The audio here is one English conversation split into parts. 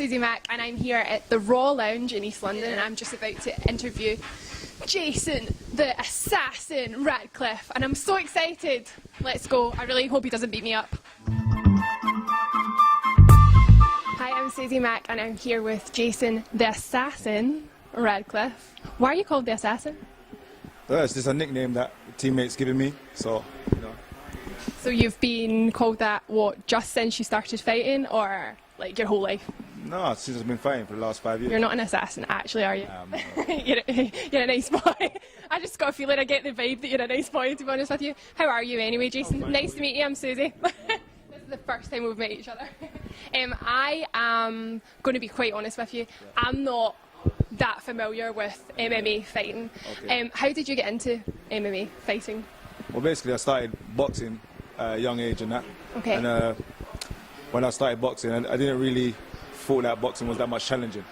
Suzie Mac and I'm here at the Raw Lounge in East London and I'm just about to interview Jason The Assassin Radcliffe and I'm so excited. Let's go. I really hope he doesn't beat me up. Hi, I'm Suzie Mac and I'm here with Jason The Assassin Radcliffe. Why are you called The Assassin? It's just a nickname that teammates giving me, so, you know. So you've been called that, what, just since you started fighting, or like your whole life? No, since I've been fighting for the last 5 years. You're not an assassin, actually, are you? You're a nice boy. I just got a feeling, I get the vibe that you're a nice boy, to be honest with you. How are you anyway, Jason? Nice to meet you, I'm Suzie. This is the first time we've met each other. I am going to be quite honest with you. I'm not that familiar with MMA fighting. Okay. How did you get into MMA fighting? Well, basically I started boxing at a young age and that. Okay. And when I started boxing, I didn't really thought that boxing was that much challenging.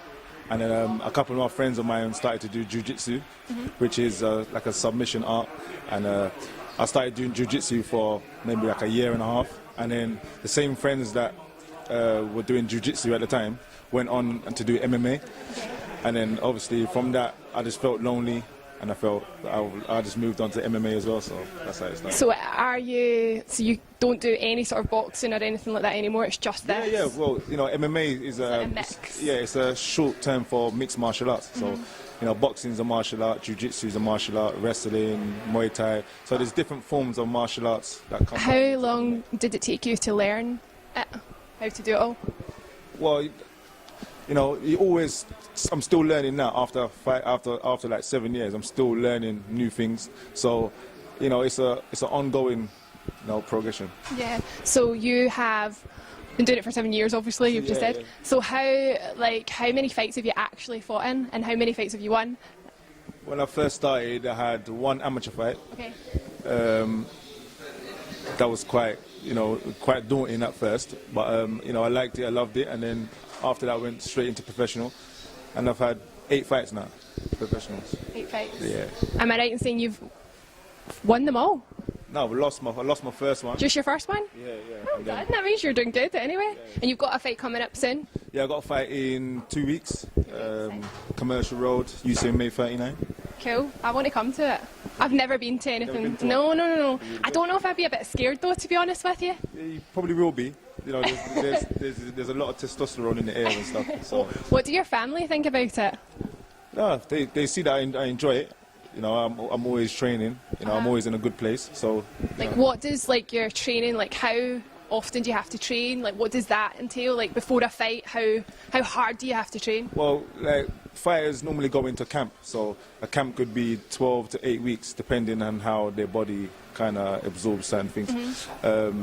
And then a couple of my friends of mine started to do jiu-jitsu, which is like a submission art. And I started doing jiu-jitsu for maybe like a year and a half. And then the same friends that were doing jiu-jitsu at the time went on to do MMA. And then obviously from that, I just felt lonely. And I just moved on to MMA as well, so that's how it started. So you don't do any sort of boxing or anything like that anymore, it's just this? Yeah, well, you know, MMA is a mix. It's a short term for mixed martial arts. So, you know, boxing is a martial art, jiu-jitsu is a martial art, wrestling, Muay Thai. So there's different forms of martial arts that come. How long did it take you to learn it? How to do it all? Well, you know, I'm still learning now after like 7 years. I'm still learning new things. So, you know, it's an ongoing, you know, progression. Yeah. So you have been doing it for 7 years, obviously. You've just said. Yeah. So how many fights have you actually fought in, and how many fights have you won? When I first started, I had one amateur fight. Okay. That was quite daunting at first, but you know, I liked it, I loved it, and then after that I went straight into professional, and I've had 8 fights now, professionals. 8 fights? Yeah. Am I right in saying you've won them all? No, I lost my first one. Just your first one? Yeah. Well done, that means you're doing good anyway. Yeah. And you've got a fight coming up soon? Yeah, I've got a fight in 2 weeks, Commercial Road, UCMA 39. Cool, I want to come to it. I've never been to anything. No. I don't know if I'd be a bit scared though, to be honest with you. Yeah, you probably will be. You know, there's a lot of testosterone in the air and stuff. So. What do your family think about it? No, they see that I enjoy it. You know, I'm always training. You know, I'm always in a good place. So. Like, what does your training, like how often do you have to train? Like, what does that entail? Like before a fight, how hard do you have to train? Well, like fighters normally go into camp. So a camp could be 12 to 8 weeks, depending on how their body kind of absorbs certain things.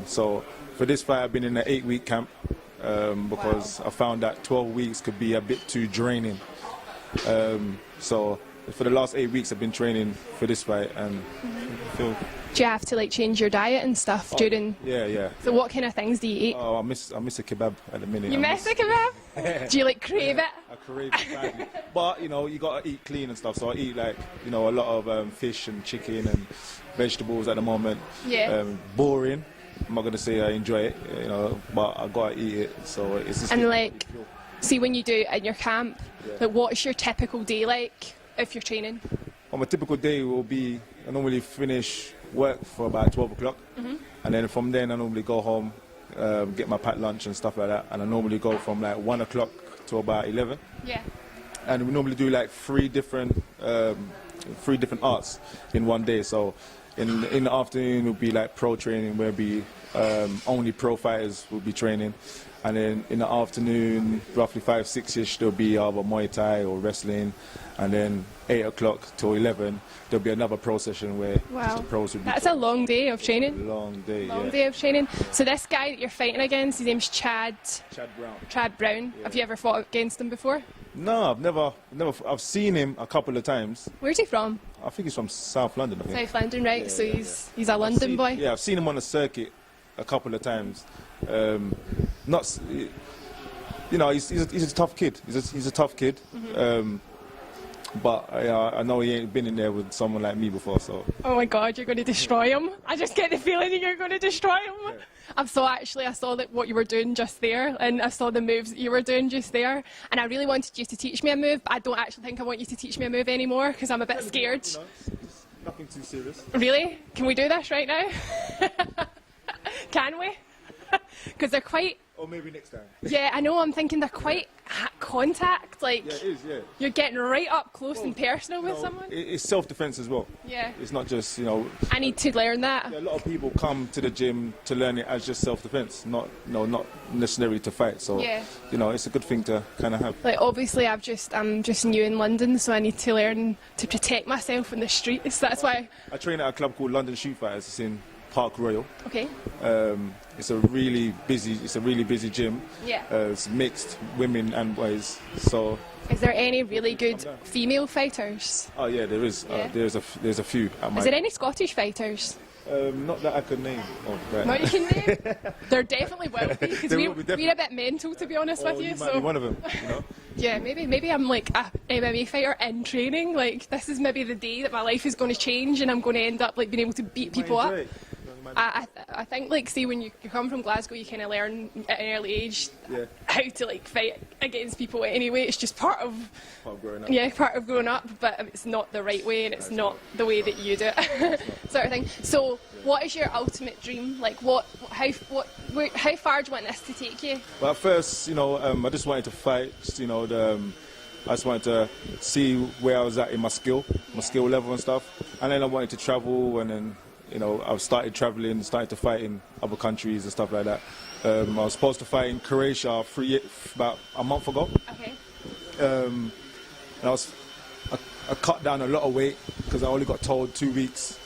So for this fight, I've been in an 8-week camp because I found that 12 weeks could be a bit too draining. So for the last 8 weeks, I've been training for this fight, and I feel. Do you have to change your diet and stuff during? Yeah. So what kind of things do you eat? Oh, I miss a kebab at the minute. You miss a kebab? Do you crave it? I crave it badly. But you know, you gotta eat clean and stuff. So I eat a lot of fish and chicken and vegetables at the moment. Yeah. Boring. I'm not gonna say I enjoy it, you know, but I gotta eat it. So it's just. And see when you do it in your camp, what is your typical day like if you're training? Well, my typical day will be I normally finish work for about 12 o'clock, and then from then I normally go home, get my packed lunch and stuff like that, and I normally go from 1 o'clock to about 11. Yeah. And we normally do 3 different arts in one day. So in the afternoon will be pro training, where only pro fighters will be training. And then in the afternoon, roughly 5, 6-ish, there'll be either Muay Thai or wrestling. And then 8 o'clock till 11, there'll be another pro session where the pros will be. That's a long day of training. Long day of training. So this guy that you're fighting against, his name's Chad Brown. Chad Brown. Yeah. Have you ever fought against him before? No, I've never. I've seen him a couple of times. Where's he from? I think he's from South London. I think. South London, right? Yeah, so he's a London boy. Yeah, I've seen him on the circuit a couple of times. You know, he's a tough kid. He's a tough kid. But I know he ain't been in there with someone like me before, so. Oh my God, you're going to destroy him. I just get the feeling that you're going to destroy him. Yeah. I saw that what you were doing just there, and I saw the moves that you were doing just there, and I really wanted you to teach me a move, but I don't actually think I want you to teach me a move anymore because I'm a bit scared. You know, it's nothing too serious. Really? Can we do this right now? Can we? Because they're quite... Or maybe next time. Yeah, I know, I'm thinking they're quite contact, like... Yeah, it is, yeah. You're getting right up close and personal with someone. It's self-defense as well. Yeah. It's not just, you know... I need to learn that. Yeah, a lot of people come to the gym to learn it as just self-defense, not necessarily to fight. So, Yeah. you know, it's a good thing to kind of have. Like, obviously, I'm just new in London, so I need to learn to protect myself in the streets. That's why... I train at a club called London Shoot Fighters. It's in Park Royal. Okay. It's a really busy gym. Yeah. It's mixed, women and boys. So. Is there any really good female fighters? Oh yeah, there is. Yeah. There's a few. Is there any Scottish fighters? Not that I could name. Oh, right. No, you can name. There definitely will be because There we're, will be, definitely. we're a bit mental, to be honest with you. You might be one of them. You know. Yeah, maybe I'm like a MMA fighter in training. Like this is maybe the day that my life is going to change and I'm going to end up like being able to beat people up. I think like see when you come from Glasgow you kind of learn at an early age how to like fight against people anyway. It's just part of growing up. Yeah, part of growing up, but it's not the right way and it's not the way that you do it sort of thing. So what is your ultimate dream? Like how far do you want this to take you? Well, at first, you know, I just wanted to fight. You know, I just wanted to see where I was at in my skill level and stuff, and then I wanted to travel, and then. You know, I started traveling, started to fight in other countries and stuff like that. I was supposed to fight in Croatia about a month ago. Okay. And I cut down a lot of weight because I only got told 2 weeks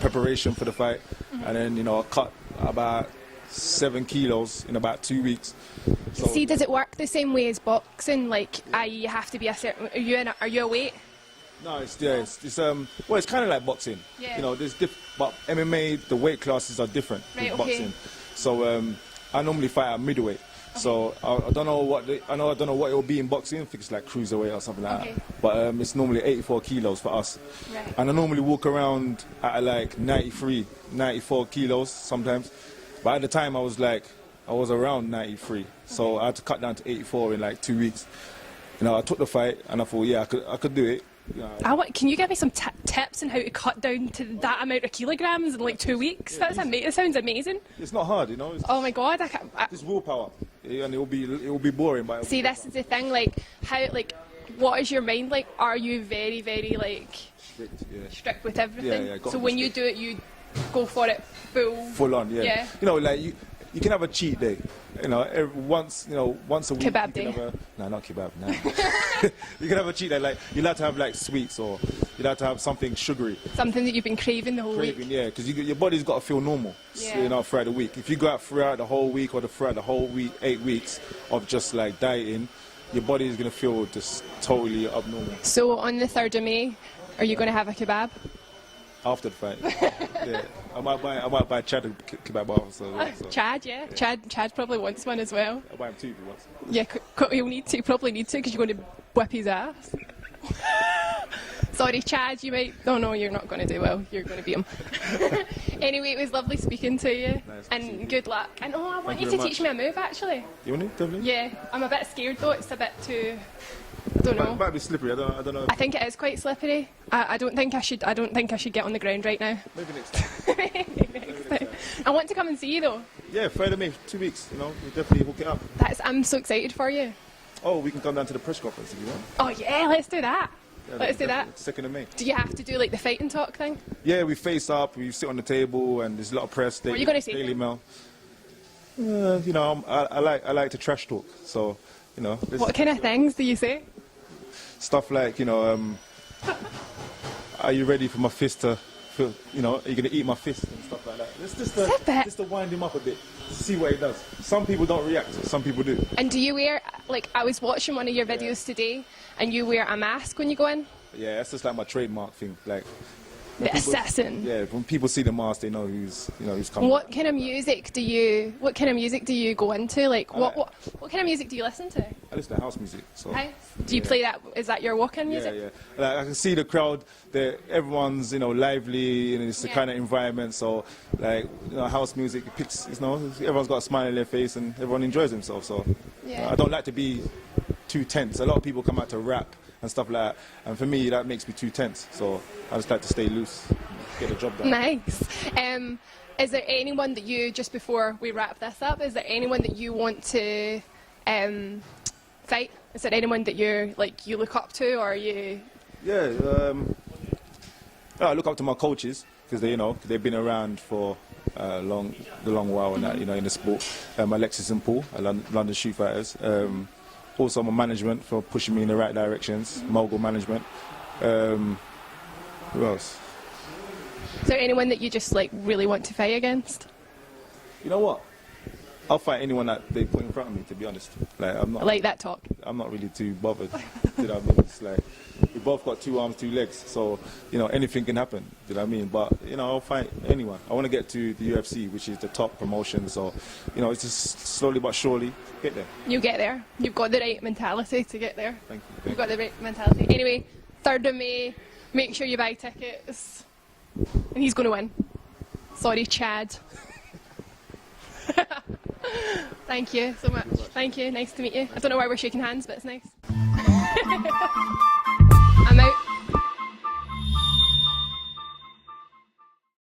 preparation for the fight. Mm-hmm. And then, you know, I cut about 7 kilos in about 2 weeks. So, see, does it work the same way as boxing? Like, you have to be a certain... Are you a weight? No, it's kind of like boxing. Yeah. You know, but MMA, the weight classes are different with boxing. So I normally fight at middleweight. Okay. So I don't know what it will be in boxing. I think it's like cruiserweight or something like that. But it's normally 84 kilos for us. Right. And I normally walk around at like 93, 94 kilos sometimes. But at the time I was around 93. So I had to cut down to 84 in like 2 weeks. You know, I took the fight and I thought, yeah, I could do it. Can you give me some tips on how to cut down to that amount of kilograms in like 2 weeks? That sounds amazing. It's not hard, you know. Oh my God, it's willpower, and it will be boring. But see, this is the thing. Like, what is your mind like? Are you very, very like strict with everything? Yeah, so when you do it, you go for it full on. Yeah. You know, like you can have a cheat day. You know, once a week. Kebab day. No, not kebab. No. You can have a cheat day. Like you'll have to have like sweets, or you'll have to have something sugary. Something that you've been craving the whole week. Yeah, because your body's got to feel normal. Yeah. You know, throughout the week. If you go out throughout the whole week or throughout the whole week, 8 weeks of just like dieting, your body is gonna feel just totally abnormal. So on the 3rd of May, are you going to have a kebab? After the fight, yeah, I might buy Chad a kebab after. So. Chad, yeah. Chad probably wants one as well. I'll buy him 2 if he wants. Yeah, he'll probably need to because you're going to whip his ass. Sorry, Chad, you might... Oh no, you're not going to do well. You're going to beat him. Anyway, it was lovely speaking to you. Nice and good luck. And I want you to teach me a move, actually. You want it, definitely? Yeah, I'm a bit scared though. It's a bit too... I don't know. It might be slippery. I don't know. I think it is quite slippery. I don't think I should get on the ground right now. Maybe next time. Maybe next time. I want to come and see you though. Yeah, Friday, May, 2 weeks. You know, we'll definitely hook it up. I'm so excited for you. Oh, we can come down to the press conference if you want. Oh yeah, let's do that. Yeah, let's do that. 2nd of May. Do you have to do like the fight and talk thing? Yeah, we face up. We sit on the table, and there's a lot of press. What are you going to say? Daily Mail. You know, I like to trash talk. So, you know. What kind of things do you say? Stuff like, you know, are you ready for my fist to feel, you know, are you going to eat my fist and stuff like that. It's just to wind him up a bit, to see what he does. Some people don't react, some people do. And do you wear, like, I was watching one of your videos today, and you wear a mask when you go in? Yeah, that's just like my trademark thing. Like, The Assassin. Yeah, when people see the mask, they know who's coming. What kind of music do you go into? Like, what kind of music do you listen to? I listen to house music. So. House? Do you play that? Is that your walk-in music? Yeah. Like, I can see the crowd. Everyone's lively, and it's the kind of environment. So like house music, it picks. Everyone's got a smile on their face, and everyone enjoys themselves. So I don't like to be too tense. A lot of people come out to rap and stuff like that, and for me that makes me too tense. So I just like to stay loose, get the job done. Nice. Is there anyone that you, just before we wrap this up, is there anyone that you want to fight? Is there anyone that you look up to, or you? Yeah, I look up to my coaches because they've been around for a long while, and that in the sport. Alexis and Paul, London Shoe Fighters. Also my management for pushing me in the right directions. Mogul management. Who else? Is there anyone that you just really want to fight against? You know what? I'll fight anyone that they put in front of me, to be honest. I'm not. I like that talk. I'm not really too bothered. You know what I mean? It's like we both got 2 arms, 2 legs, so anything can happen. You know what I mean? But I'll fight anyone. I want to get to the UFC, which is the top promotion. So it's just slowly but surely get there. You get there. You've got the right mentality to get there. Thank you. You've got the right mentality. Anyway, 3rd of May. Make sure you buy tickets, and he's going to win. Sorry, Chad. Thank you so much. Thank you. Nice to meet you. I don't know why we're shaking hands, but it's nice.